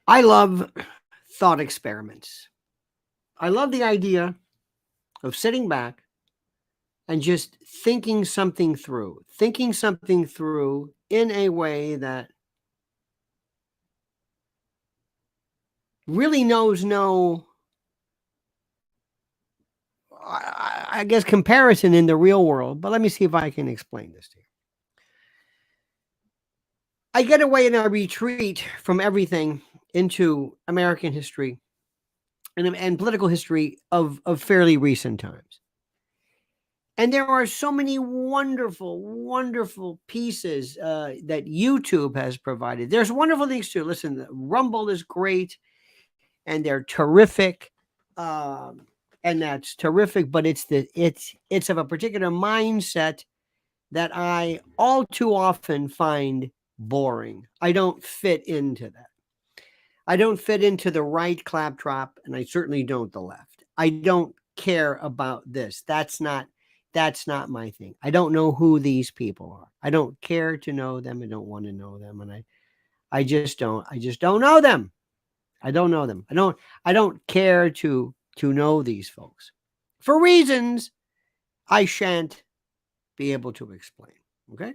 I love thought experiments. I love the idea of sitting back and just thinking something through in a way that really knows no, I guess, comparison in the real world. But let me see if I can explain this to you. I get away and I retreat from everything into American history and political history of fairly recent times. And there are so many wonderful, wonderful pieces that YouTube has provided. There's wonderful things too. Listen, Rumble is great, and they're terrific, and that's terrific. But it's of a particular mindset that I all too often find boring. I don't fit into that. I don't fit into the right claptrap, and I certainly don't the left. I don't care about this. That's not my thing. I don't know who these people are. I don't care to know them. I don't want to know them. And I just don't know them. I don't know them. I don't care to know these folks for reasons I shan't be able to explain. Okay.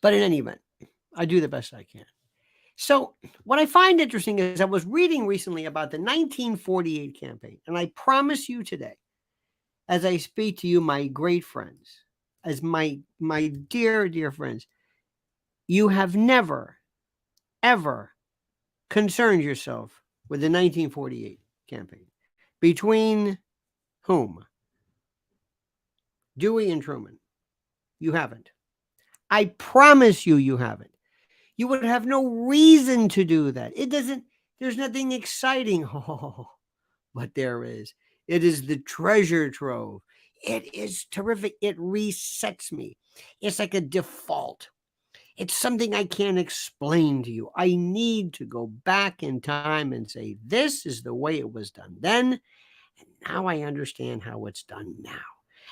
But in any event, I do the best I can. So what I find interesting is I was reading recently about the 1948 campaign, and I promise you today, as I speak to you, my great friends, as my dear, dear friends, you have never, ever concerned yourself with the 1948 campaign. Between whom? Dewey and Truman. You haven't. I promise you haven't. You would have no reason to do that. There's nothing exciting. Oh, but there is. It is the treasure trove. It is terrific. It resets me. It's like a default. It's something I can't explain to you. I need to go back in time and say, this is the way it was done then, and now I understand how it's done now.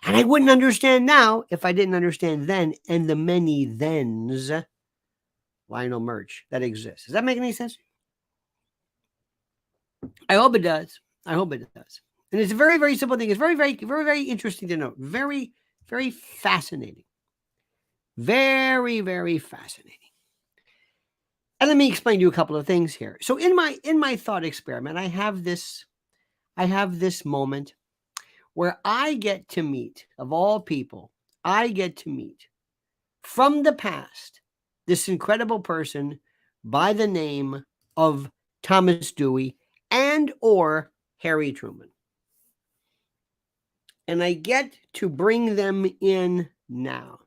And I wouldn't understand now if I didn't understand then and the many thens, Lionel merch, that exists. Does that make any sense? I hope it does. I hope it does. And it's a very, very simple thing. It's very, very, very, very interesting to note. Very, very fascinating. Very, very fascinating. And let me explain to you a couple of things here. So in my thought experiment, I have this moment where I get to meet, of all people, I get to meet from the past this incredible person by the name of Thomas Dewey and or Harry Truman. And I get to bring them in now.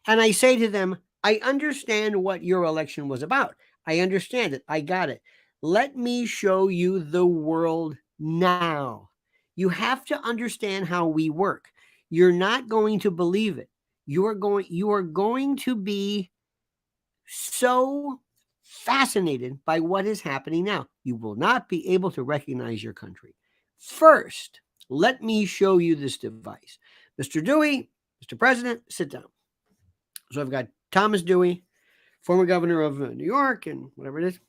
And I say to them, I understand what your election was about. I understand it. I got it. Let me show you the world now. You have to understand how we work. You're not going to believe it. You are going to be so fascinated by what is happening now. You will not be able to recognize your country. First, let me show you this device. Mr. Dewey, Mr. President, sit down. So I've got Thomas Dewey, former governor of New York and whatever it is.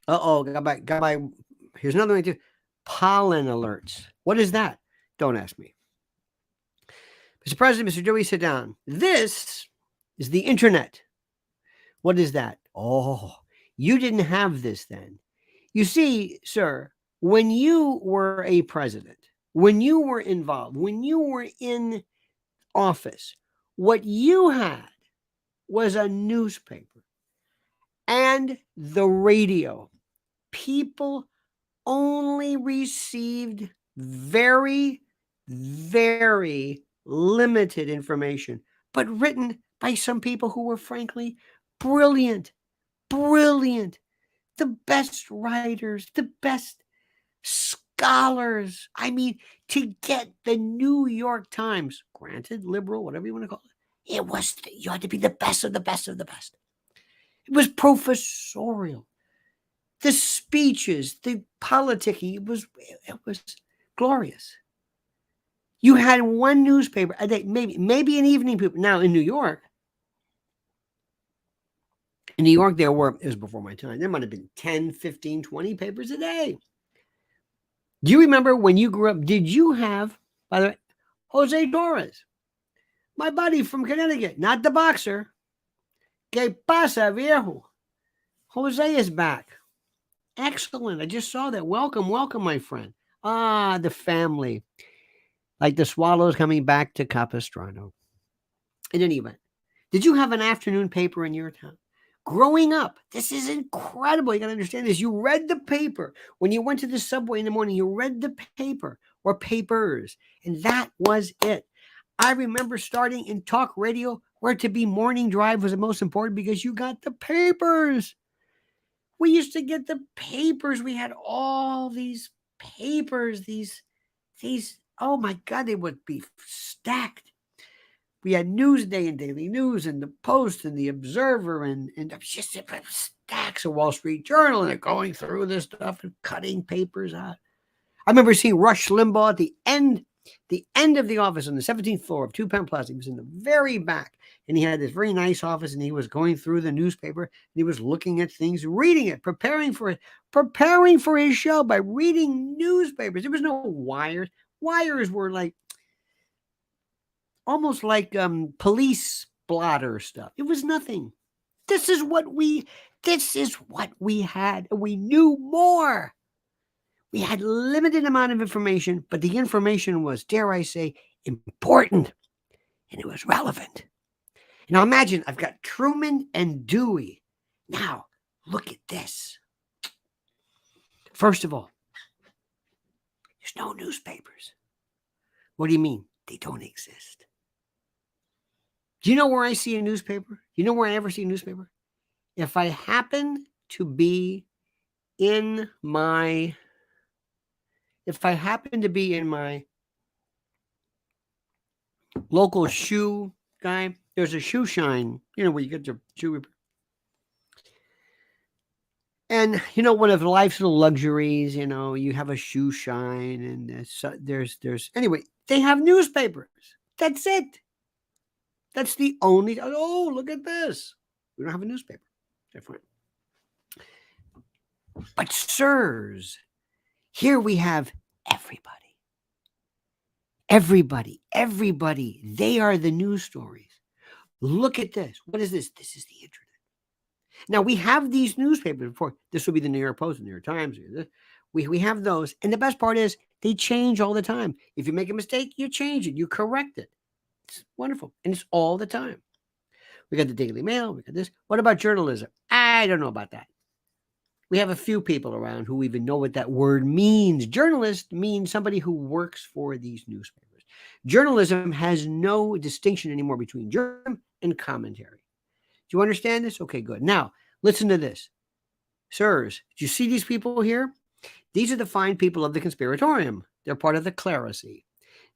Got by. Here's another one too. Pollen alerts. What is that? Don't ask me. Mr. President, Mr. Dewey, sit down. This is the internet. What is that? Oh, you didn't have this then. You see, sir, when you were a president, when you were involved, when you were in office, what you had was a newspaper and the radio. People only received very, very limited information, but written by some people who were frankly brilliant. The best writers, the best scholars. I mean, to get the New York Times, granted, liberal, whatever you want to call it, you had to be the best of the best of the best. It was professorial. The speeches, the politicking, it was glorious. You had one newspaper a day, maybe an evening paper. Now in New York, In New York, it was before my time, there might have been 10, 15, 20 papers a day. Do you remember when you grew up, did you have, by the way, Jose Torres, my buddy from Connecticut, not the boxer? ¿Qué pasa, viejo? Jose is back. Excellent. I just saw that. Welcome, welcome, my friend. Ah, the family. Like the swallows coming back to Capistrano. In any event, did you have an afternoon paper in your town? Growing up, this is incredible. You got to understand this. You read the paper. When you went to the subway in the morning, you read the paper or papers, and that was it. I remember starting in talk radio where to be morning drive was the most important because you got the papers. We used to get the papers. We had all these papers, these, oh my God, they would be stacked. We had Newsday and Daily News and the Post and the Observer and just stacks of Wall Street Journal, and they're going through this stuff and cutting papers out. I remember seeing Rush Limbaugh at the end of the office on the 17th floor of 2 Penn Plaza. He was in the very back, and he had this very nice office, and he was going through the newspaper, and he was looking at things, reading it, preparing for his show by reading newspapers. There was no wires. Wires were like almost like police blotter stuff. It was nothing. This is what we had, and we knew more. We had limited amount of information, but the information was, dare I say, important, and it was relevant. Now imagine I've got Truman and Dewey. Now look at this. First of all, there's no newspapers. What do you mean? They don't exist. Do you know where I see a newspaper? Do you know where I ever see a newspaper? If I happen to be in my local shoe guy, there's a shoe shine, where you get your shoe. And, one of life's little luxuries, you have a shoe shine, and there's anyway, they have newspapers. That's it. That's the only, oh, look at this. We don't have a newspaper. Different. But sirs, here we have everybody. They are the news stories. Look at this. What is this? This is the internet. Now, we have these newspapers before. This will be the New York Post, the New York Times. We have those. And the best part is they change all the time. If you make a mistake, you change it. You correct it. It's wonderful. And it's all the time. We got the Daily Mail. We got this. What about journalism? I don't know about that. We have a few people around who even know what that word means. Journalist means somebody who works for these newspapers. Journalism has no distinction anymore between journalism and commentary. Do you understand this? Okay, good. Now, listen to this. Sirs, do you see these people here? These are the fine people of the conspiratorium. They're part of the clerisy.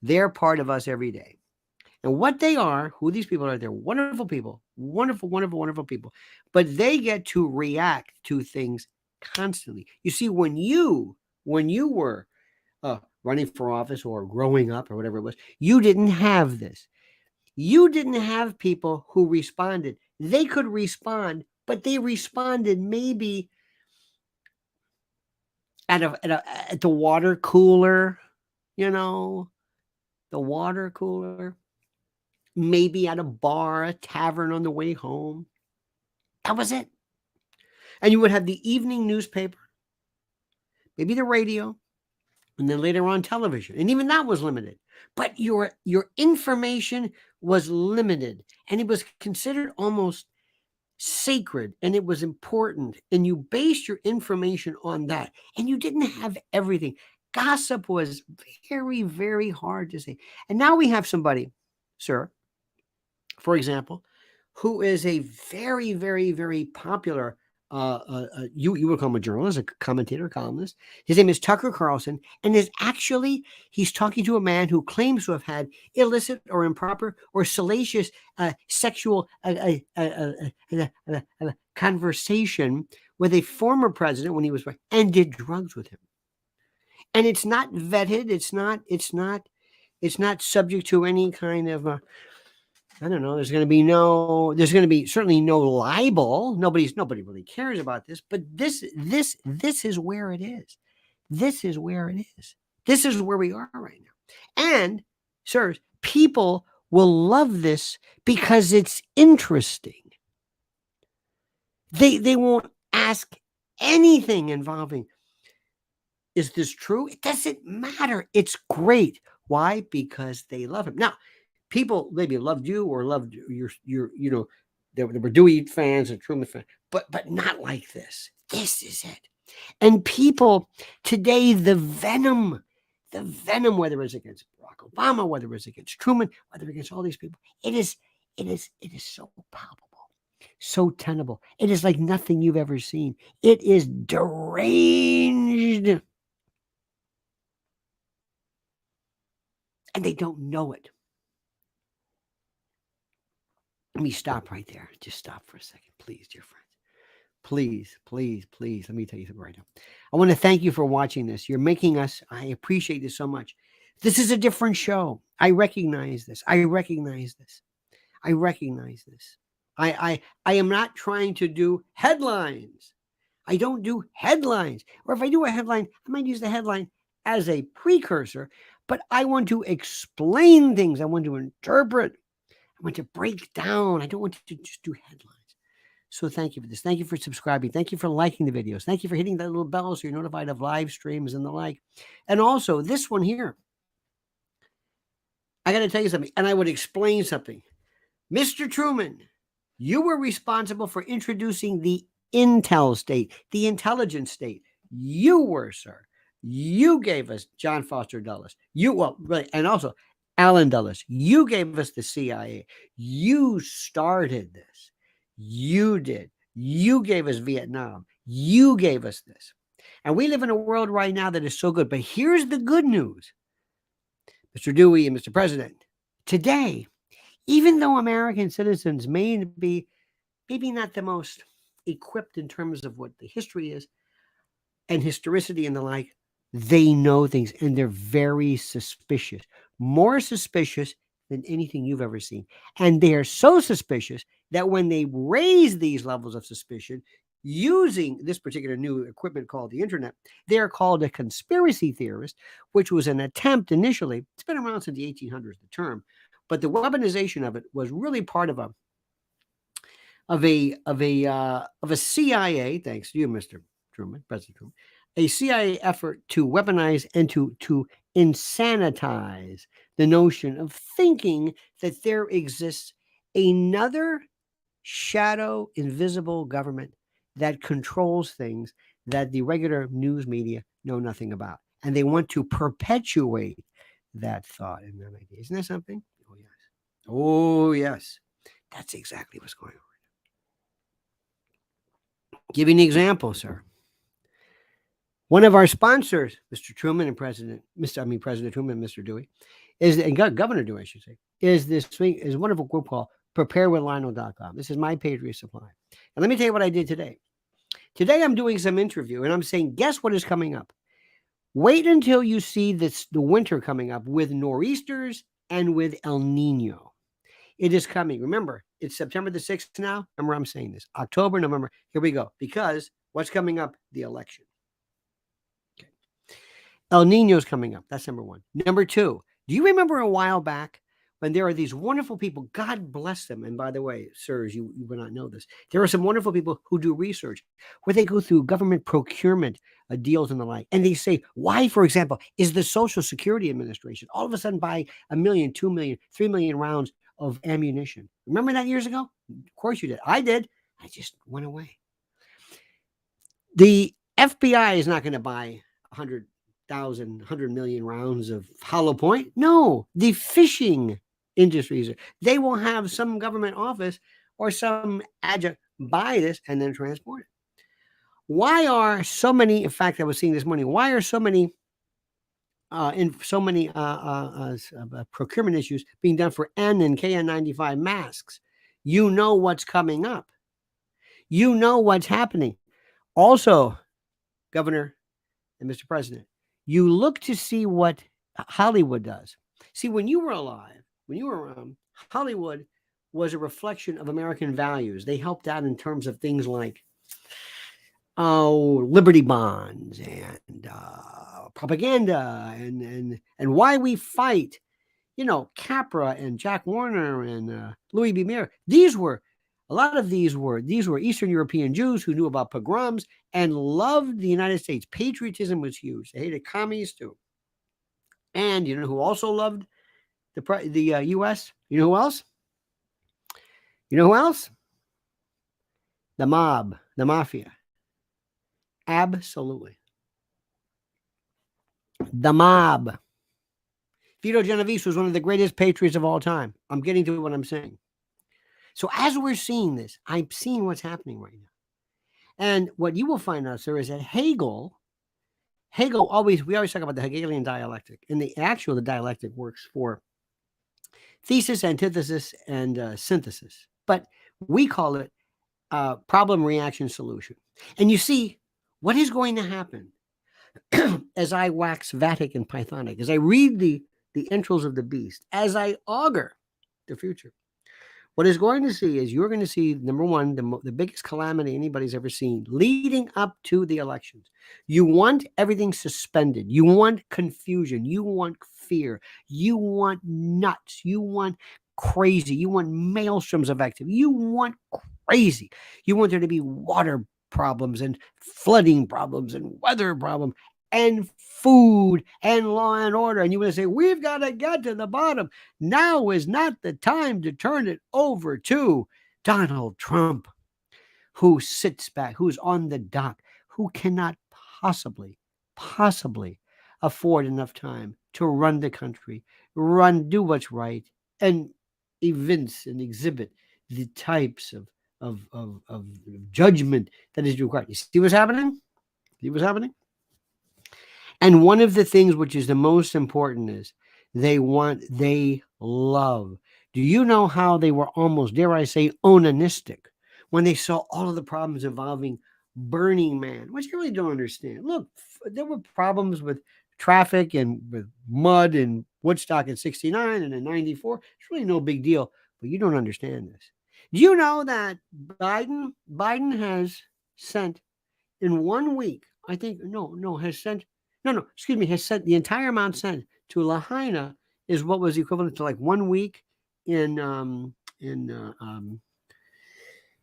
They're part of us every day. And what they are, who these people are, they're wonderful people. Wonderful, wonderful, wonderful people. But they get to react to things constantly. You see, when you were running for office or growing up or whatever it was, you didn't have this. You didn't have people who responded. They could respond, but they responded maybe at the water cooler, the water cooler, maybe at a bar, a tavern on the way home. That was it. And you would have the evening newspaper, maybe the radio, and then later on television. And even that was limited. But your information was limited, and it was considered almost sacred, and it was important. And you based your information on that. And you didn't have everything. Gossip was very, very hard to say. And now we have somebody, sir, for example, who is a very, very, very popular you would call him a journalist, a commentator, columnist. His name is Tucker Carlson, and he's talking to a man who claims to have had illicit or improper or salacious sexual conversation with a former president when he was, and did drugs with him. And it's not vetted. It's not subject to any kind of I don't know. There's going to be certainly no libel. Nobody really cares about this, but this is where it is. This is where it is. This is where we are right now. And, sirs, people will love this because it's interesting. They won't ask anything involving, is this true? It doesn't matter. It's great. Why? Because they love him. Now, people maybe loved you or loved your there were Dewey fans and Truman fans, but not like this. This is it. And people today, the venom, whether it's against Barack Obama, whether it's against Truman, whether against all these people, it is so palpable, so tenable. It is like nothing you've ever seen. It is deranged. And they don't know it. Let me stop right there. Just stop for a second, please, dear friends. Please, please, please. Let me tell you something right now. I want to thank you for watching this. You're making us, I appreciate this so much. This is a different show. I recognize this. I recognize this. I recognize this. I am not trying to do headlines. I don't do headlines. Or if I do a headline, I might use the headline as a precursor, but I want to explain things. I want to interpret. I want to break down. I don't want to just do headlines. So thank you for this. Thank you for subscribing. Thank you for liking the videos. Thank you for hitting that little bell so you're notified of live streams and the like. And also this one here. I got to tell you something, and I would explain something. Mr. Truman, you were responsible for introducing the intel state, the intelligence state. You were, sir. You gave us John Foster Dulles. And also Allen Dulles. You gave us the CIA. You started this. You did. You gave us Vietnam. You gave us this. And we live in a world right now that is so good. But here's the good news, Mr. Dewey and Mr. President. Today, even though American citizens may be maybe not the most equipped in terms of what the history is and historicity and the like, they know things and they're very suspicious, more suspicious than anything you've ever seen. And they are so suspicious that when they raise these levels of suspicion using this particular new equipment called the internet, they are called a conspiracy theorist, which was an attempt initially. It's been around since the 1800s, the term, but the weaponization of it was really part of a CIA, thanks to you, Mr. Truman, President Truman, a CIA effort to weaponize and to insanitize the notion of thinking that there exists another shadow, invisible government that controls things that the regular news media know nothing about. And they want to perpetuate that thought and that idea. Isn't that something? Oh, yes. Oh, yes. That's exactly what's going on. Give you an example, sir. One of our sponsors, Mr. Truman and President Truman and Mr. Dewey, and Governor Dewey, I should say, is a wonderful group called Preparedness.com. This is my Patriot supply. And let me tell you what I did today. Today I'm doing some interview and I'm saying, guess what is coming up? Wait until you see the winter coming up with nor'easters and with El Nino. It is coming. Remember, it's September the 6th now. Remember, I'm saying this. October, November. Here we go. Because what's coming up? The election. Okay. El Nino's coming up. That's number one. Number two, do you remember a while back when there are these wonderful people, God bless them. And by the way, sirs, you will not know this. There are some wonderful people who do research where they go through government procurement deals and the like. And they say, why, for example, is the Social Security Administration all of a sudden buy 1 million, 2 million, 3 million rounds of ammunition? Remember that years ago? Of course you did. I did. I just went away. The FBI is not going to buy 100 million rounds of hollow point. No, the fishing industries, they will have some government office or some adjunct buy this and then transport it. Why are so many, in fact, I was seeing this morning, why are so many procurement issues being done for N and KN95 masks? You know what's coming up. You know what's happening. Also, Governor and Mr. President, you look to see what Hollywood does. See, when you were alive, when you were around, Hollywood was a reflection of American values. They helped out in terms of things like Liberty bonds and propaganda and why we fight. You know, Capra and Jack Warner and Louis B. Mayer. A lot of these were Eastern European Jews who knew about pogroms and loved the United States. Patriotism was huge. They hated commies too. And you know who also loved the U.S.? You know who else? You know who else? The mob, the mafia. Absolutely. The mob. Vito Genovese was one of the greatest patriots of all time. I'm getting to what I'm saying. So as we're seeing this, I'm seeing what's happening right now. And what you will find out, sir, is that Hegel we always talk about the Hegelian dialectic. And the dialectic works for thesis, antithesis, and synthesis. But we call it problem, reaction, solution. And you see, what is going to happen as I wax Vatic and Pythonic, as I read the entrails of the beast, as I augur the future, what is going to see is you're going to see, number one, the biggest calamity anybody's ever seen leading up to the elections. You want everything suspended. You want confusion. You want fear. You want nuts. You want crazy. You want maelstroms of activity. You want crazy. You want there to be water problems and flooding problems and weather problems and food and law and order. And you want to say, we've got to get to the bottom. Now is not the time to turn it over to Donald Trump, who sits back, who's on the dock, who cannot possibly afford enough time to run the country, do what's right, and evince and exhibit the types of judgment that is required. You see what's happening? See what's happening? And one of the things which is the most important is they love. Do you know how they were almost, dare I say, onanistic when they saw all of the problems involving Burning Man, which you really don't understand? Look, there were problems with traffic and with mud in Woodstock in 69 and in 94. It's really no big deal, but you don't understand this. Do you know that Biden has sent in 1 week, I think, has sent the entire amount sent to Lahaina is what was equivalent to like 1 week in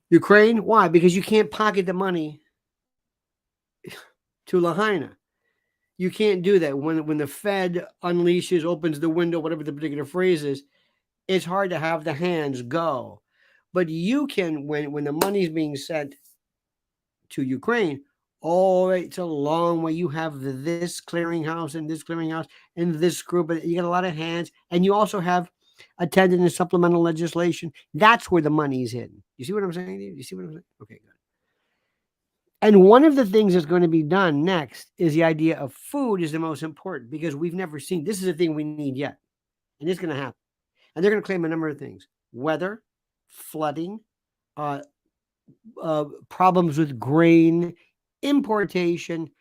Ukraine. Why? Because you can't pocket the money to Lahaina. You can't do that. When the Fed unleashes, opens the window, whatever the particular phrase is, it's hard to have the hands go. But you can, when the money's being sent to Ukraine, it's a long way. You have this clearinghouse and this clearinghouse and this group, but you get a lot of hands, and you also have attendant and supplemental legislation. That's where the money is hidden. You see what I'm saying? You see what I'm saying? Okay, good. And one of the things that's going to be done next is the idea of food is the most important, because we've never seen, this is a thing we need yet. And it's going to happen. And they're going to claim a number of things: weather, flooding, problems with grain, importation,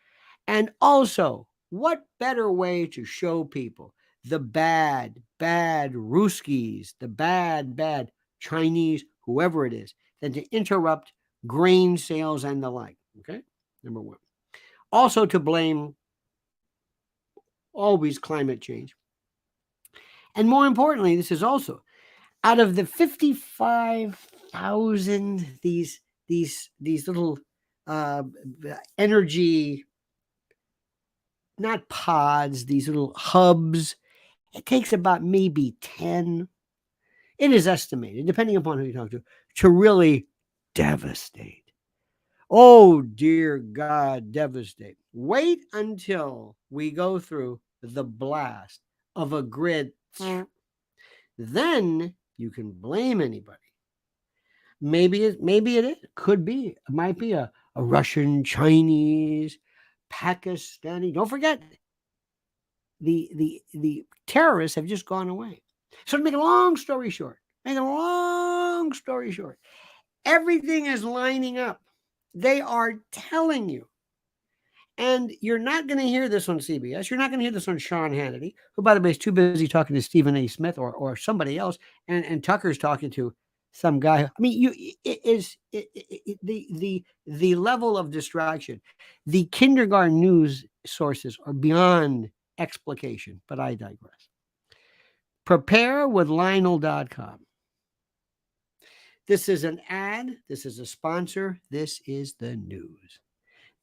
and also, what better way to show people the bad Ruskies, the bad Chinese, whoever it is, than to interrupt grain sales and the like. Okay, number one. Also, to blame always climate change. And more importantly, this is also out of the 55,000 these little energy, not pods, these little hubs. It takes about maybe 10. It is estimated, depending upon who you talk to really devastate. Oh, dear God, devastate. Wait until we go through the blast of a grid. Then you can blame anybody. Maybe it is. Could be. It might be a Russian, Chinese, Pakistani. Don't forget, the terrorists have just gone away. So to make a long story short, everything is lining up. They are telling you. And you're not going to hear this on CBS. You're not going to hear this on Sean Hannity, who, by the way, is too busy talking to Stephen A. Smith or somebody else. And Tucker's talking to Some guy. I mean, the level of distraction. The kindergarten news sources are beyond explication, but I digress. Prepare with Lionel.com. This is an ad. This is a sponsor. This is the news.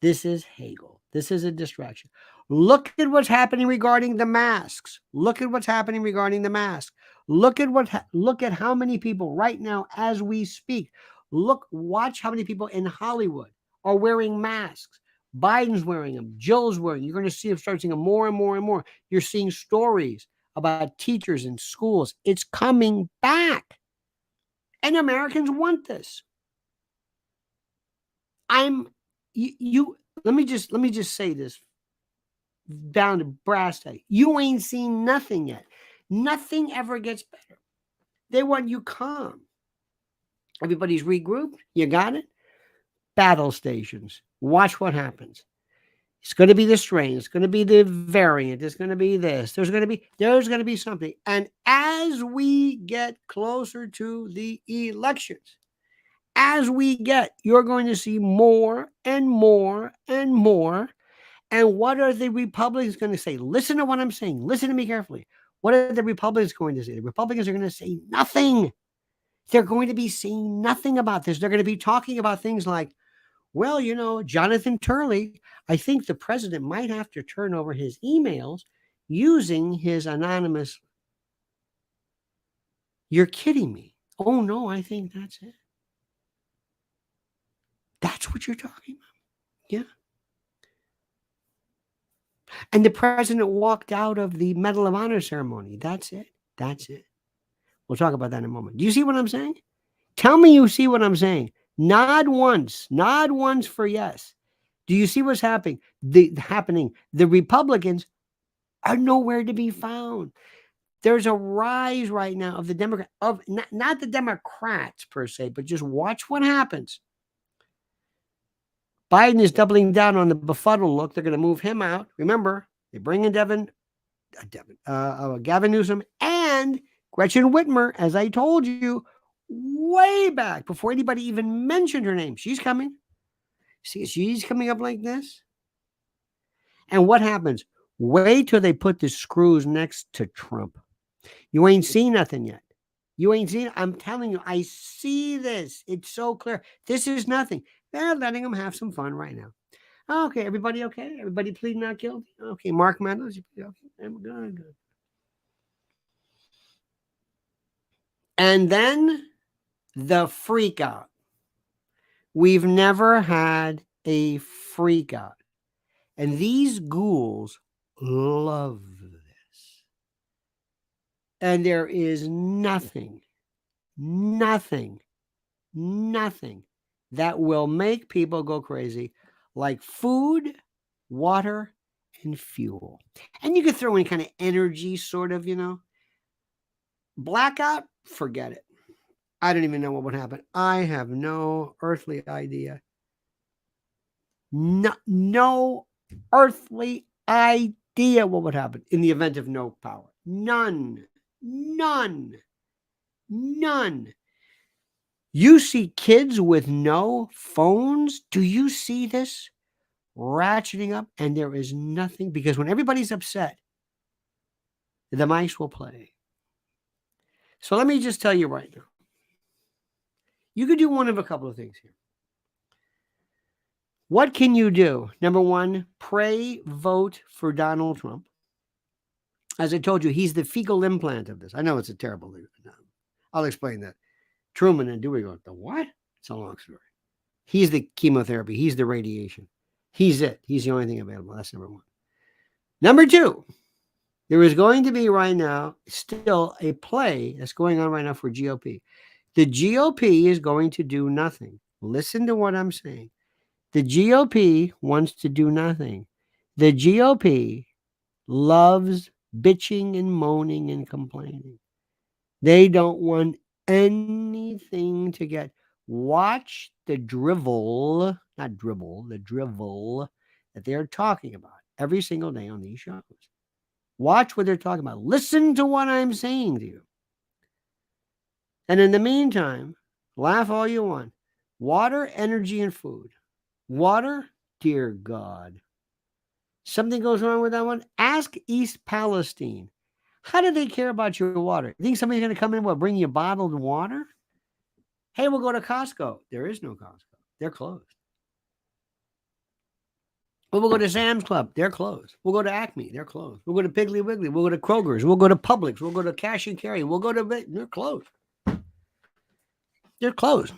This is Hegel. This is a distraction. Look at what's happening regarding the masks. Look at what's happening regarding the mask. Look at how many people right now as we speak. Watch how many people in Hollywood are wearing masks. Biden's wearing them. Jill's wearing them. You're going to start seeing them more and more and more. You're seeing stories about teachers in schools. It's coming back. And Americans want this. Let me just say this down to brass tacks. You ain't seen nothing yet. Nothing ever gets better. They want you calm. Everybody's regrouped. You got it? Battle stations. Watch what happens. It's going to be the strain. It's going to be the variant. It's going to be this. There's going to be something. And as we get closer to the elections, you're going to see more and more and more. And what are the Republicans going to say? Listen to what I'm saying. Listen to me carefully. What are the Republicans going to say? The Republicans are going to say nothing. They're going to be saying nothing about this. They're going to be talking about things like, well, Jonathan Turley, I think the president might have to turn over his emails using his anonymous. You're kidding me. Oh, no, I think that's it. That's what you're talking about. Yeah. And the president walked out of the Medal of Honor ceremony. That's it. That's it. We'll talk about that in a moment. Do you see what I'm saying? Tell me you see what I'm saying. Nod once for yes. Do you see what's happening? The Republicans are nowhere to be found. There's a rise right now of the not the Democrats per se, but just watch what happens. Biden is doubling down on the befuddled look. They're going to move him out. Remember, they bring in Gavin Newsom and Gretchen Whitmer, as I told you, way back before anybody even mentioned her name. She's coming. See, she's coming up like this. And what happens? Wait till they put the screws next to Trump. You ain't seen nothing yet. You ain't seen. I'm telling you, I see this. It's so clear. This is nothing. They're letting them have some fun right now. Okay, everybody okay? Everybody plead not guilty? Okay, Mark Meadows, you plead okay? Good. And then the freak out. We've never had a freak out. And these ghouls love this. And there is nothing that will make people go crazy like food, water, and fuel. And you could throw in kind of energy, sort of, Blackout, forget it. I don't even know what would happen. I have no earthly idea. No earthly idea what would happen in the event of no power. None. You see kids with no phones. Do you see this ratcheting up? And there is nothing, because when everybody's upset, the mice will play. So let me just tell you right now. You could do one of a couple of things here. What can you do? Number one, pray, vote for Donald Trump. As I told you, he's the fecal implant of this. I know it's a terrible thing. I'll explain that. Truman and Dewey go, the what? It's a long story. He's the chemotherapy. He's the radiation. He's it. He's the only thing available. That's number one. Number two, there is going to be right now still a play that's going on right now for GOP. The GOP is going to do nothing. Listen to what I'm saying. The GOP wants to do nothing. The GOP loves bitching and moaning and complaining. They don't want anything to get. Watch the drivel that they're talking about every single day on these shows. Watch what they're talking about. Listen to what I'm saying to you. And in the meantime, laugh all you want. Water, energy, and food. Water, dear God. Something goes wrong with that one? Ask East Palestine. How do they care about your water? You think somebody's going to come in and bring you bottled water? Hey, we'll go to Costco. There is no Costco. They're closed. We'll go to Sam's Club. They're closed. We'll go to Acme. They're closed. We'll go to Piggly Wiggly. We'll go to Kroger's. We'll go to Publix. We'll go to Cash and Carry. We'll go to... They're closed. They're closed.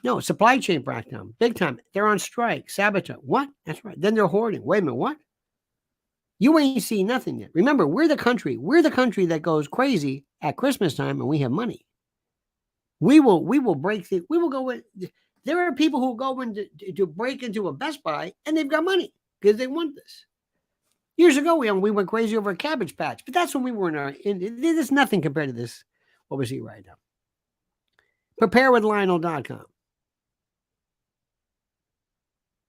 No, supply chain breakdown. Big time. They're on strike. Sabotage. What? That's right. Then they're hoarding. Wait a minute. What? You ain't seen nothing yet. Remember, we're the country that goes crazy at Christmas time and we have money. We will break the... We will go with... There are people who go in to break into a Best Buy and they've got money because they want this. Years ago, we went crazy over a Cabbage Patch, but that's when we were there's nothing compared to this, what we see right now. Preparedwithlionel.com.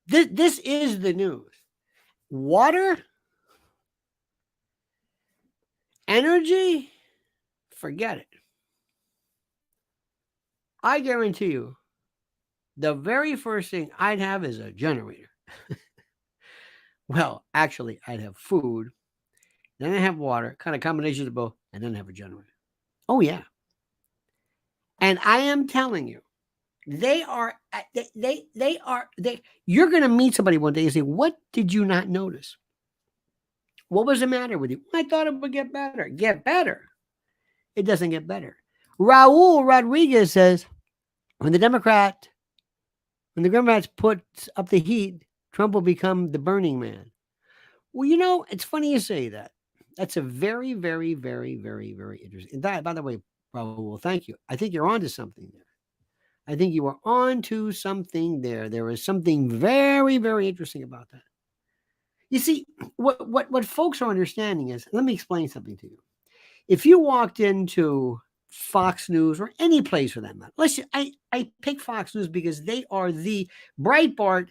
This is the news. Water, energy, forget it. I guarantee you, the very first thing I'd have is a generator. Well, actually, I'd have food, then I have water, kind of combination of both, and then I have a generator. Oh, yeah. And I am telling you, you're going to meet somebody one day and say, what did you not notice? What was the matter with you? I thought it would get better. Get better. It doesn't get better. Raul Rodriguez says, when the Democrats put up the heat, Trump will become the Burning Man. Well, you know, it's funny you say that. That's a very, very, very, very, very interesting. And that, by the way, Raul, thank you. I think you're onto something there. I think you are onto something there. There is something very, very interesting about that. You see, what folks are understanding is, let me explain something to you. If you walked into Fox News or any place for that matter, I pick Fox News because they are the Breitbart.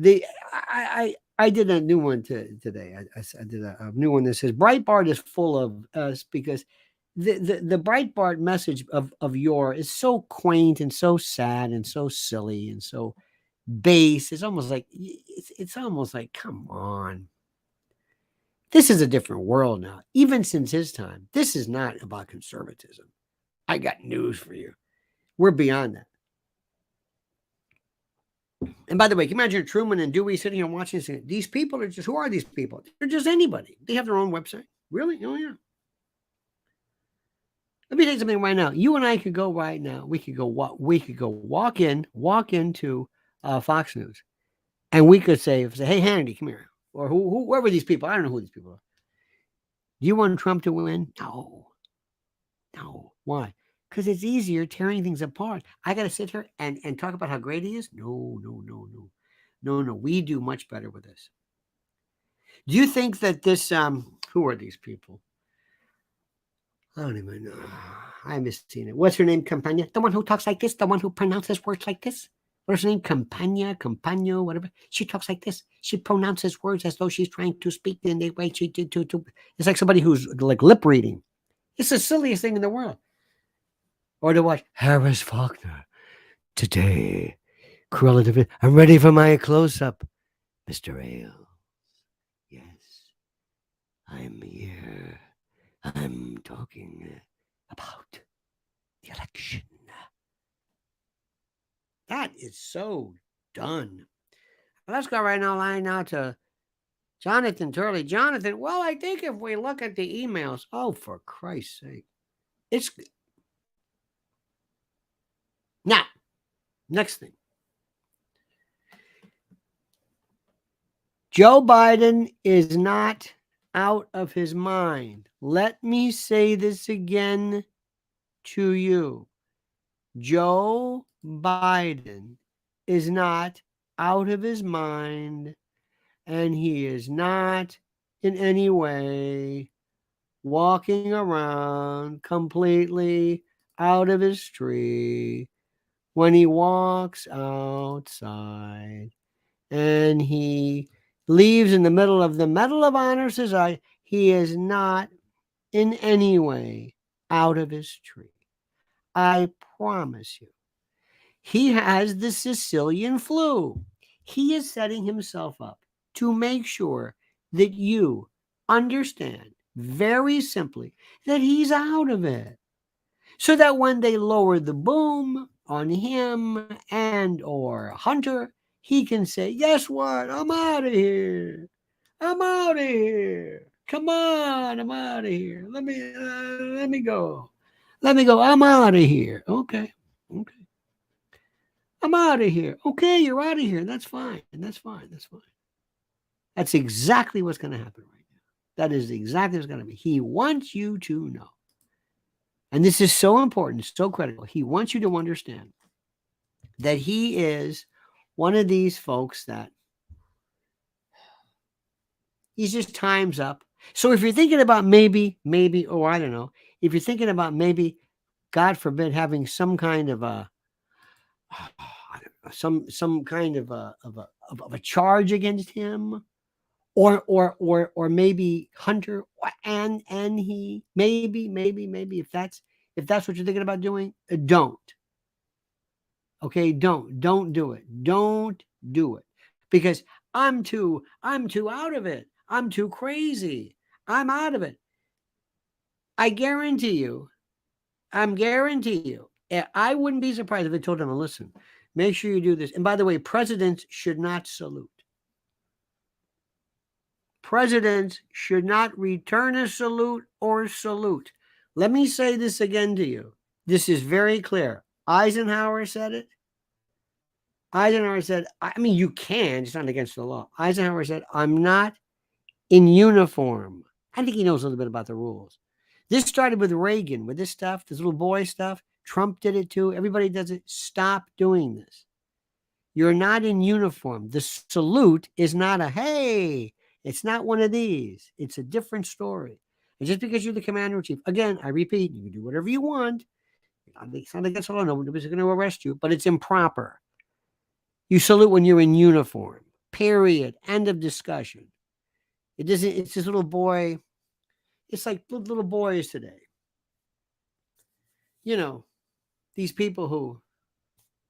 I did a new one today. I did a new one that says Breitbart is full of us because the Breitbart message of yore is so quaint and so sad and so silly and so base. It's almost like come on. This is a different world now. Even since his time, this is not about conservatism. I got news for you. We're beyond that. And by the way, can you imagine Truman and Dewey sitting here watching this? These people are just, who are these people? They're just anybody. They have their own website. Really? Oh, yeah. Let me tell you something right now. You and I could go right now. We could go walk into Fox News, and we could say, hey, Hannity, come here. Or whoever these people, I don't know who these people are. Do you want Trump to win? No. Why? Because it's easier tearing things apart. I got to sit here and talk about how great he is? No. We do much better with this. Do you think that this, who are these people? I don't even know. I missed seeing it. What's her name? Campagna? The one who talks like this? The one who pronounces words like this? What's her name? Campagna, whatever. She talks like this. She pronounces words as though she's trying to speak in the way she did to. It's like somebody who's like lip reading. It's the silliest thing in the world. Or to watch Harris Faulkner. Today, correlative. I'm ready for my close-up. Mr. Ailes. Yes. I'm here. I'm talking about the election. That is so done. Let's go right now to Jonathan Turley. Jonathan, well, I think if we look at the emails, oh, for Christ's sake. It's now, next thing. Joe Biden is not out of his mind. Let me say this again to you. Joe Biden is not out of his mind, and he is not in any way walking around completely out of his tree when he walks outside and he leaves in the middle of the Medal of Honor Society. He is not in any way out of his tree. I promise you. He has the Sicilian flu. He is setting himself up to make sure that you understand very simply that he's out of it. So that when they lower the boom on him and or Hunter, he can say, guess what? I'm out of here. I'm out of here. Come on, I'm out of here. Let me go. Let me go. I'm out of here. Okay. Okay. I'm out of here. Okay, you're out of here. That's fine. That's fine. That's fine. That's exactly what's going to happen right now. That is exactly what's going to be. He wants you to know. And this is so important, so critical. He wants you to understand that he is one of these folks that he's just time's up. So if you're thinking about maybe, or I don't know, if you're thinking about maybe, God forbid, having some kind of a some kind of a charge against him, or maybe Hunter and he maybe if that's what you're thinking about doing, don't. Okay, don't do it. Don't do it. Because I'm too out of it. I'm too crazy. I'm out of it. I guarantee you, I wouldn't be surprised if I told him, listen, make sure you do this. And by the way, presidents should not salute. Presidents should not return a salute or salute. Let me say this again to you. This is very clear. Eisenhower said it. Eisenhower said, I mean, you can, it's not against the law. Eisenhower said, I'm not in uniform. I think he knows a little bit about the rules. This started with Reagan, with this stuff, this little boy stuff. Trump did it too. Everybody does it. Stop doing this. You're not in uniform. The salute is not a, hey, it's not one of these. It's a different story. And just because you're the commander-in-chief, again, I repeat, you can do whatever you want. It's not against the law. Nobody's going to arrest you, but it's improper. You salute when you're in uniform. Period. End of discussion. It doesn't, it's this little boy. It's like little boys today. You know, these people who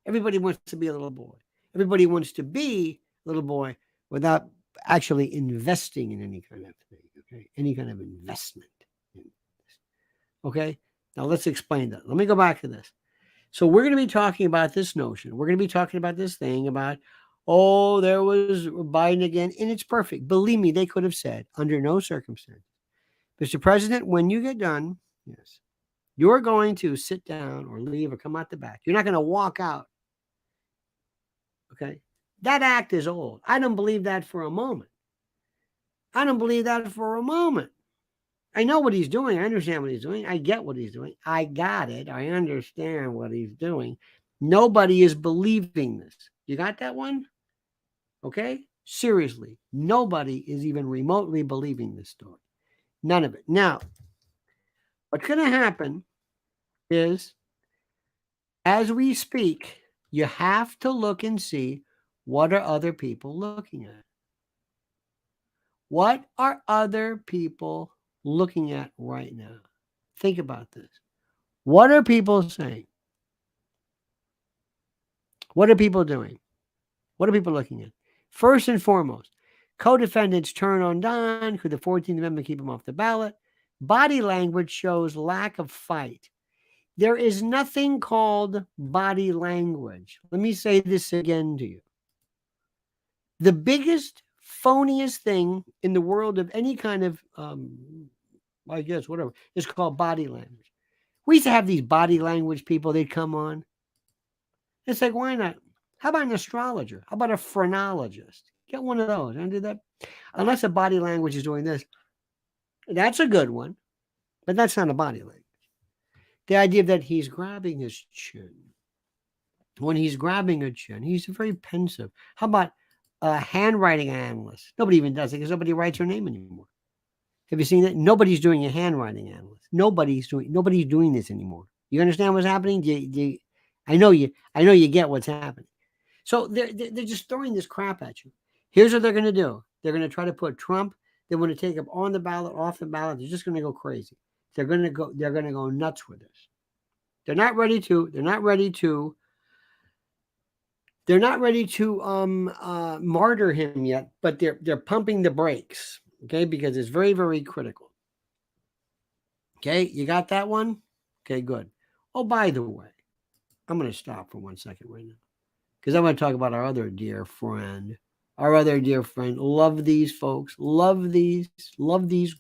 everybody wants to be a little boy. Everybody wants to be a little boy without actually investing in any kind of thing. Okay. Any kind of investment. Okay. Now let's explain that. Let me go back to this. So we're going to be talking about this notion. We're going to be talking about this thing about, oh, there was Biden again, and it's perfect. Believe me, they could have said, under no circumstance, Mr. President, when you get done, yes, you're going to sit down or leave or come out the back. You're not going to walk out. Okay? That act is old. I don't believe that for a moment. I don't believe that for a moment. I know what he's doing. I understand what he's doing. I get what he's doing. I got it. I understand what he's doing. Nobody is believing this. You got that one? Okay? Seriously. Nobody is even remotely believing this story. None of it. Now, what's going to happen is, as we speak, you have to look and see, what are other people looking at? What are other people looking at right now? Think about this. What are people saying? What are people doing? What are people looking at? First and foremost, co-defendants turn on Don. Could the 14th Amendment keep him off the ballot? Body language shows lack of fight. There is nothing called body language. Let me say this again to you. The biggest, phoniest thing in the world of any kind of, I guess, whatever, is called body language. We used to have these body language people. They'd come on. It's like, why not? How about an astrologer? How about a phrenologist? Get one of those. And do that. Unless a body language is doing this. That's a good one. But that's not a body language. The idea that he's grabbing his chin. When he's grabbing a chin, he's very pensive. How about a handwriting analyst? Nobody even does it because nobody writes her name anymore. Have you seen that? Nobody's doing a handwriting analyst. Nobody's doing this anymore. You understand what's happening? I know you get what's happening. So they're just throwing this crap at you. Here's what they're going to do. They're going to try to put Trump. They want to take him on the ballot, off the ballot. They're just going to go crazy. They're going to go nuts with this. They're not ready to martyr him yet, but they're pumping the brakes, okay, because it's very, very critical. Okay, you got that one? Okay, good. Oh, by the way, I'm going to stop for 1 second right now because I want to talk about our other dear friend. Love these folks. Love these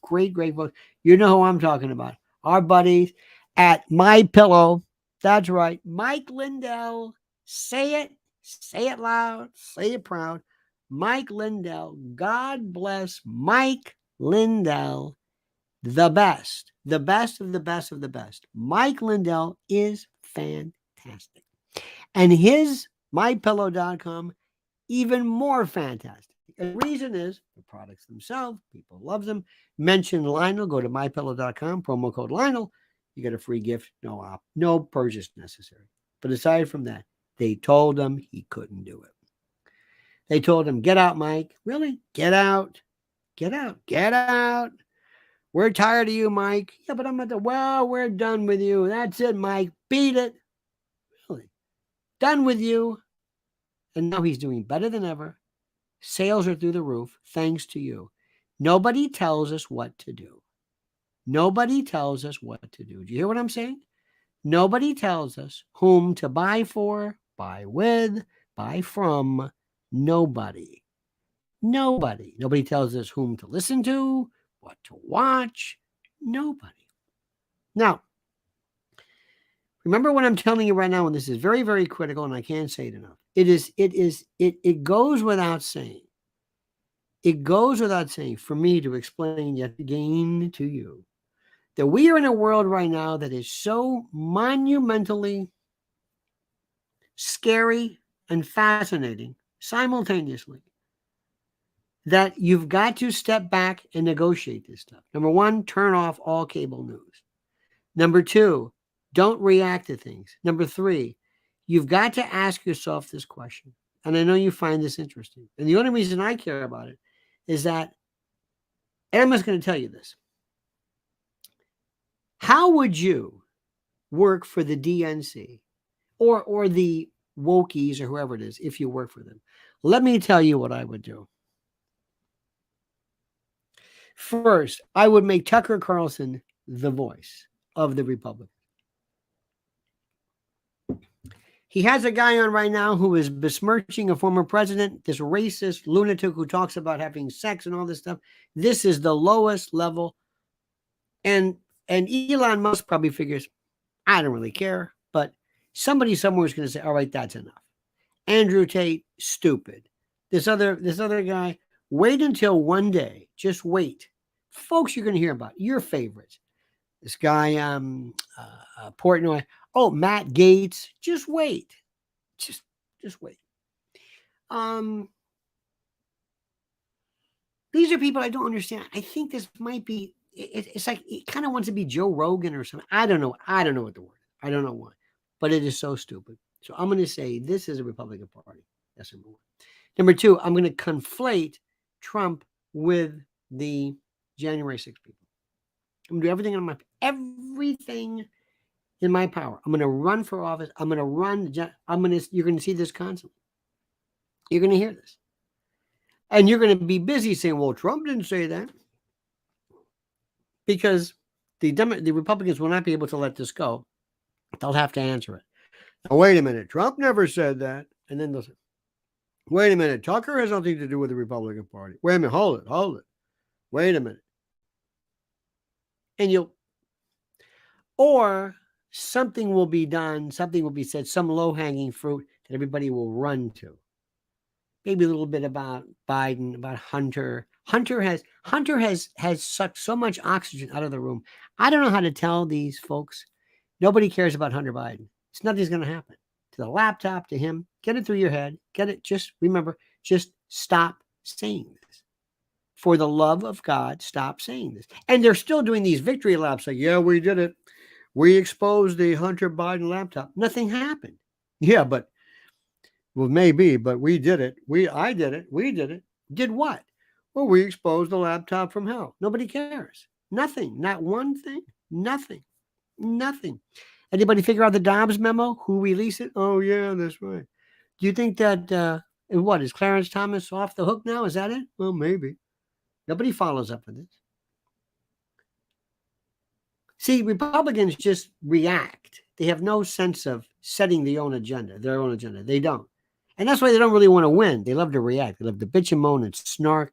great, great folks. You know who I'm talking about. Our buddies at My Pillow. That's right. Mike Lindell. Say it loud, say it proud. Mike Lindell. God bless Mike Lindell. The best of the best of the best. Mike Lindell is fantastic. And his mypillow.com, even more fantastic. And the reason is the products themselves, people love them. Mention Lionel, go to mypillow.com, promo code Lionel. You get a free gift, no purchase necessary. But aside from that, they told him he couldn't do it. They told him, get out, Mike. Really? Get out. We're tired of you, Mike. Yeah, but I'm at we're done with you. That's it, Mike. Beat it. Really? Done with you. And now he's doing better than ever. Sales are through the roof, thanks to you. Nobody tells us what to do. Do you hear what I'm saying? Nobody tells us whom to buy for, buy with, buy from. Nobody. Nobody tells us whom to listen to, what to watch. Nobody. Now, remember what I'm telling you right now, and this is very, very critical, and I can't say it enough. It goes without saying. It goes without saying for me to explain yet again to you that we are in a world right now that is so monumentally scary and fascinating simultaneously that you've got to step back and negotiate this stuff. Number one, turn off all cable news. Number two, don't react to things. Number three, you've got to ask yourself this question. And I know you find this interesting. And the only reason I care about it is that, and I'm just going to tell you this. How would you work for the DNC or the wokies or whoever it is if you work for them? Let me tell you what I would do. First, I would make Tucker Carlson the voice of the Republicans. He has a guy on right now who is besmirching a former president, this racist lunatic who talks about having sex and all this stuff. This is the lowest level. And Elon Musk probably figures, I don't really care, but somebody somewhere is going to say, all right, that's enough. Andrew Tate, stupid. This other guy, wait until one day. Just wait. Folks, you're going to hear about your favorites. This guy, Portnoy. Oh, Matt Gaetz. Just wait. Just wait. These are people I don't understand. I think this might be, it's like, it kind of wants to be Joe Rogan or something. I don't know what the word is. I don't know why. But it is so stupid. So I'm going to say this is a Republican Party. That's number one. Number two, I'm going to conflate Trump with the January 6th people. I'm going to do everything in my power. I'm going to run for office. You're going to see this constantly. You're going to hear this. And you're going to be busy saying, well, Trump didn't say that. Because the Republicans will not be able to let this go. They'll have to answer it. Now, wait a minute. Trump never said that. And then they'll say, wait a minute. Tucker has nothing to do with the Republican Party. Wait a minute. Hold it. Wait a minute. And or something will be done, something will be said, some low-hanging fruit that everybody will run to. Maybe a little bit about Biden, about Hunter. Hunter has sucked so much oxygen out of the room. I don't know how to tell these folks. Nobody cares about Hunter Biden. It's nothing's going to happen. To the laptop, to him, get it through your head. Get it. Just remember, just stop saying this. For the love of God, stop saying this. And they're still doing these victory laps like, yeah, we did it. We exposed the Hunter Biden laptop. Nothing happened. Yeah, but, well, maybe, but we did it. I did it. We did it. Did what? Well, we exposed the laptop from hell. Nobody cares. Nothing. Not one thing. Nothing. Anybody figure out the Dobbs memo? Who released it? Oh, yeah, that's right. Do you think that, what, is Clarence Thomas off the hook now? Is that it? Well, maybe. Nobody follows up with this. See, Republicans just react. They have no sense of setting their own agenda. They don't. And that's why they don't really want to win. They love to react. They love to bitch and moan and snark.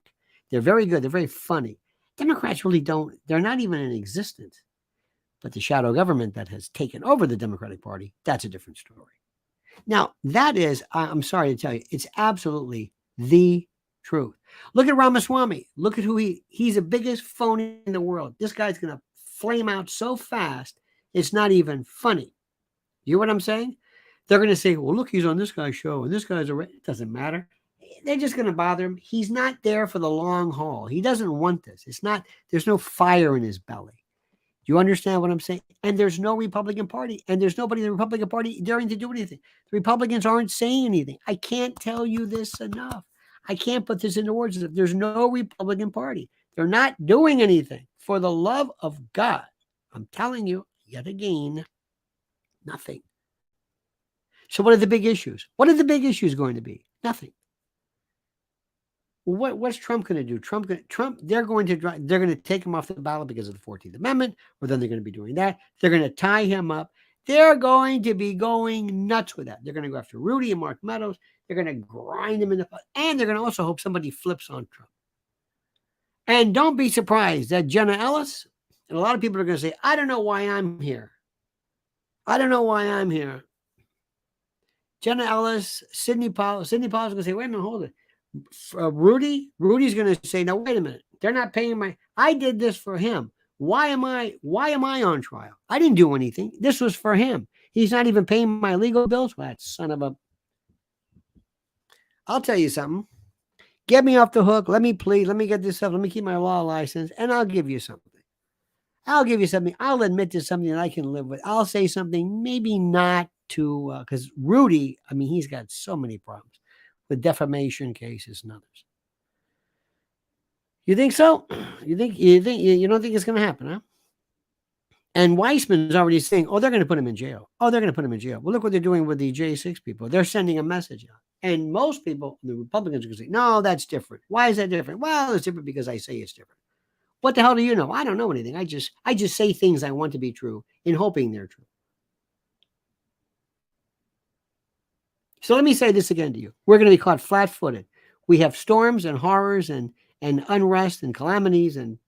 They're very good. They're very funny. Democrats really don't. They're not even in existence. But the shadow government that has taken over the Democratic Party, that's a different story. Now, that is, I'm sorry to tell you, it's absolutely the truth. Look at Ramaswamy. Look at who he's the biggest phony in the world. This guy's going to flame out so fast, it's not even funny. You know what I'm saying? They're going to say, well, look, he's on this guy's show, and this guy's it doesn't matter. They're just going to bother him. He's not there for the long haul. He doesn't want this. There's no fire in his belly. Do you understand what I'm saying? And there's no Republican Party, and there's nobody in the Republican Party daring to do anything. The Republicans aren't saying anything. I can't tell you this enough. I can't put this into words. There's no Republican Party. They're not doing anything. For the love of God, I'm telling you, yet again, nothing. So what are the big issues? What are the big issues going to be? Nothing. What's Trump going to do? They're going to take him off the ballot because of the 14th Amendment, or then they're going to be doing that. They're going to tie him up. They're going to be going nuts with that. They're going to go after Rudy and Mark Meadows. They're going to grind him in the butt, and they're going to also hope somebody flips on Trump. And don't be surprised that Jenna Ellis, and a lot of people are going to say, I don't know why I'm here. I don't know why I'm here. Jenna Ellis, Sidney Powell is going to say, wait a minute, hold it. Rudy's going to say, no, wait a minute. They're not paying I did this for him. Why am I on trial? I didn't do anything. This was for him. He's not even paying my legal bills. Well, that son of a. I'll tell you something. Get me off the hook. Let me plead. Let me get this up. Let me keep my law license, and I'll give you something. I'll admit to something that I can live with. I'll say something, maybe not to, because Rudy, I mean, he's got so many problems with defamation cases and others. You think so? You don't think it's going to happen, huh? And Weissman is already saying, oh, they're going to put him in jail. Oh, they're going to put him in jail. Well, look what they're doing with the J6 people. They're sending a message out. And most people, the Republicans are going to say, no, that's different. Why is that different? Well, it's different because I say it's different. What the hell do you know? I don't know anything. I just say things I want to be true in hoping they're true. So let me say this again to you. We're going to be caught flat-footed. We have storms and horrors and unrest and calamities and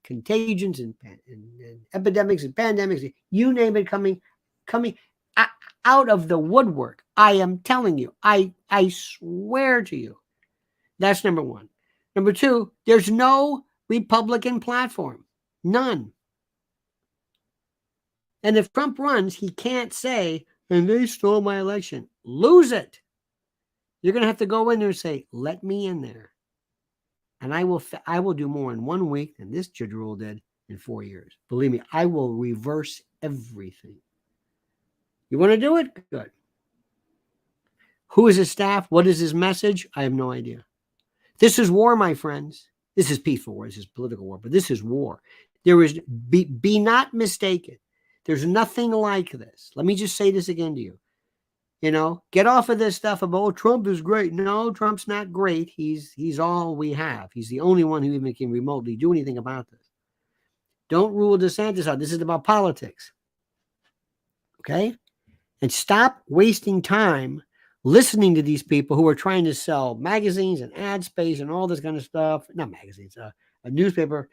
contagions and epidemics and pandemics. You name it, coming out of the woodwork. I am telling you. I swear to you. That's number one. Number two, there's no Republican platform. None. And if Trump runs, he can't say, and they stole my election. Lose it. You're going to have to go in there and say, let me in there. And I will do more in 1 week than this Judge Rule did in 4 years. Believe me, I will reverse everything. You want to do it? Good. Who is his staff? What is his message? I have no idea. This is war, my friends. This is peaceful war. This is political war, but this is war. There is, be not mistaken. There's nothing like this. Let me just say this again to you. Get off of this stuff about, oh, Trump is great. No, Trump's not great. He's all we have. He's the only one who even can remotely do anything about this. Don't rule DeSantis out. This is about politics. Okay? And stop wasting time listening to these people who are trying to sell magazines and ad space and all this kind of stuff. Not magazines, a newspaper.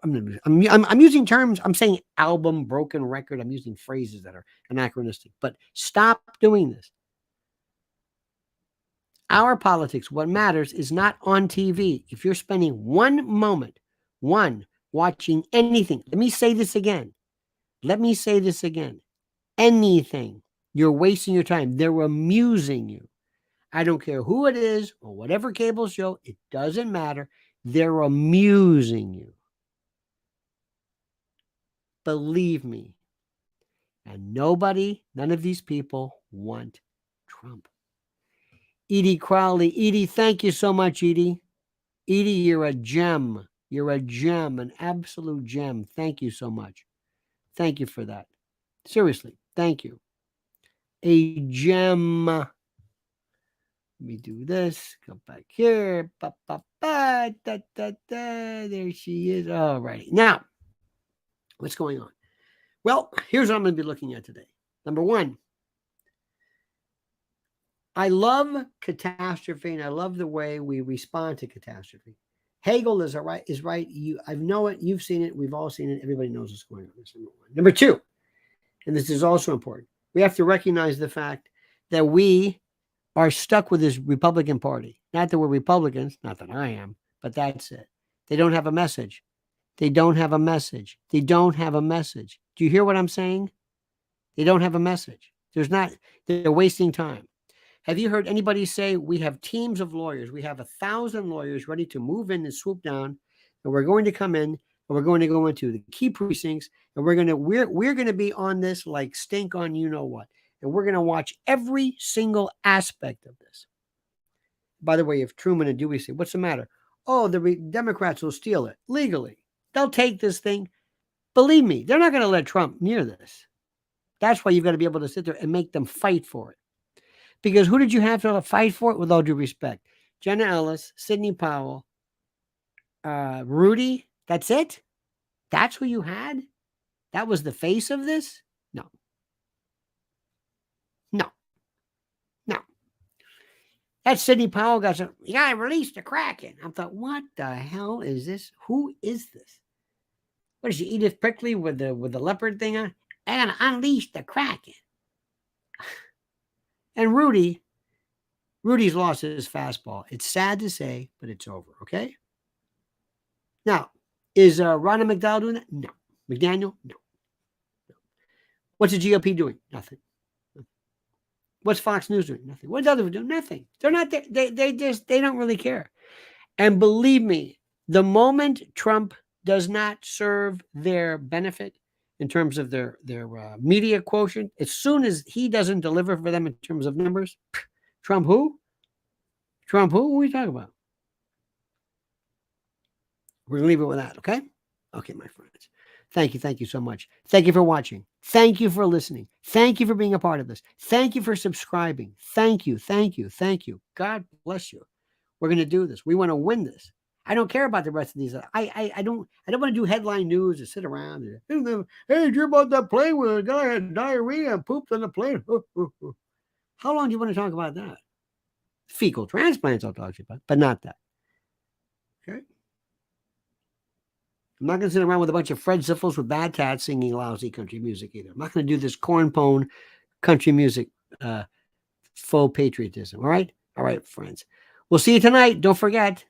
I'm using terms. I'm saying album, broken record. I'm using phrases that are anachronistic. But stop doing this. Our politics, what matters, is not on TV. If you're spending one moment, watching anything, let me say this again. Anything, you're wasting your time. They're amusing you. I don't care who it is or whatever cable show. It doesn't matter. They're amusing you. Believe me. And none of these people want Trump. Edie Crowley. Edie, thank you so much, Edie. Edie, you're a gem. You're a gem, an absolute gem. Thank you so much. Thank you for that. Seriously. Thank you. A gem. Let me do this. Go back here. Ba, ba, ba, da, da, da. There she is. All righty. Now, what's going on? Well, here's what I'm going to be looking at today. Number one, I love catastrophe, and I love the way we respond to catastrophe. Hegel is right. I know it. You've seen it. We've all seen it. Everybody knows what's going on. That's number one. Number two, and this is also important, we have to recognize the fact that we are stuck with this Republican Party. Not that we're Republicans, not that I am, but that's it. They don't have a message. They don't have a message. They don't have a message. Do you hear what I'm saying? They don't have a message. They're wasting time. Have you heard anybody say we have teams of lawyers? We have 1,000 lawyers ready to move in and swoop down, and we're going to come in and we're going to go into the key precincts, and we're going to be on this like stink on you know what, and we're going to watch every single aspect of this. By the way, if Truman and Dewey say, "What's the matter?" Oh, the Democrats will steal it legally. They'll take this thing. Believe me, they're not going to let Trump near this. That's why you've got to be able to sit there and make them fight for it. Because who did you have to fight for it? With all due respect, Jenna Ellis, Sidney Powell, Rudy. That's it? That's who you had? That was the face of this? No. No. No. That Sidney Powell got some, you got to release the Kraken. I thought, what the hell is this? Who is this? What is she, Edith Prickly with the leopard thing on? I got to unleash the Kraken. And Rudy's lost his fastball. It's sad to say, but it's over, okay? Now, is Ronna McDowell doing that? No. McDaniel? No. What's the GOP doing? Nothing. What's Fox News doing? Nothing. What's others doing? Nothing. They're not there. They don't really care. And believe me, the moment Trump does not serve their benefit in terms of their media quotient, as soon as he doesn't deliver for them in terms of numbers, Trump who? Trump who? What are we talking about? We're going to leave it with that, okay? Okay, my friends. Thank you so much. Thank you for watching. Thank you for listening. Thank you for being a part of this. Thank you for subscribing. Thank you. God bless you. We're going to do this. We want to win this. I don't care about the rest of these. I don't want to do headline news or sit around. And, hey, did you hear about that plane where a guy had diarrhea and pooped on the plane? How long do you want to talk about that? Fecal transplants I'll talk to you about, but not that. Okay? I'm not going to sit around with a bunch of Fred Ziffels with bad tats singing lousy country music either. I'm not going to do this corn-pone country music faux patriotism. All right? All right, friends. We'll see you tonight. Don't forget.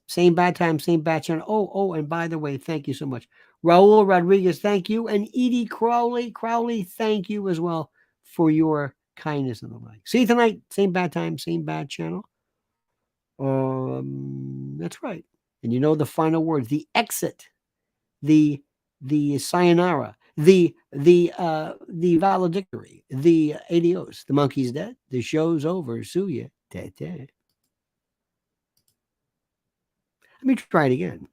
Same bad time, same bad channel. Oh, and by the way, thank you so much. Raul Rodriguez, thank you. And Edie Crowley, thank you as well for your kindness and the like. See you tonight. Same bad time, same bad channel. That's right. And you know the final words, the exit, the sayonara, the valedictory, the adios, the monkey's dead, the show's over, sue ya, Let me try it again.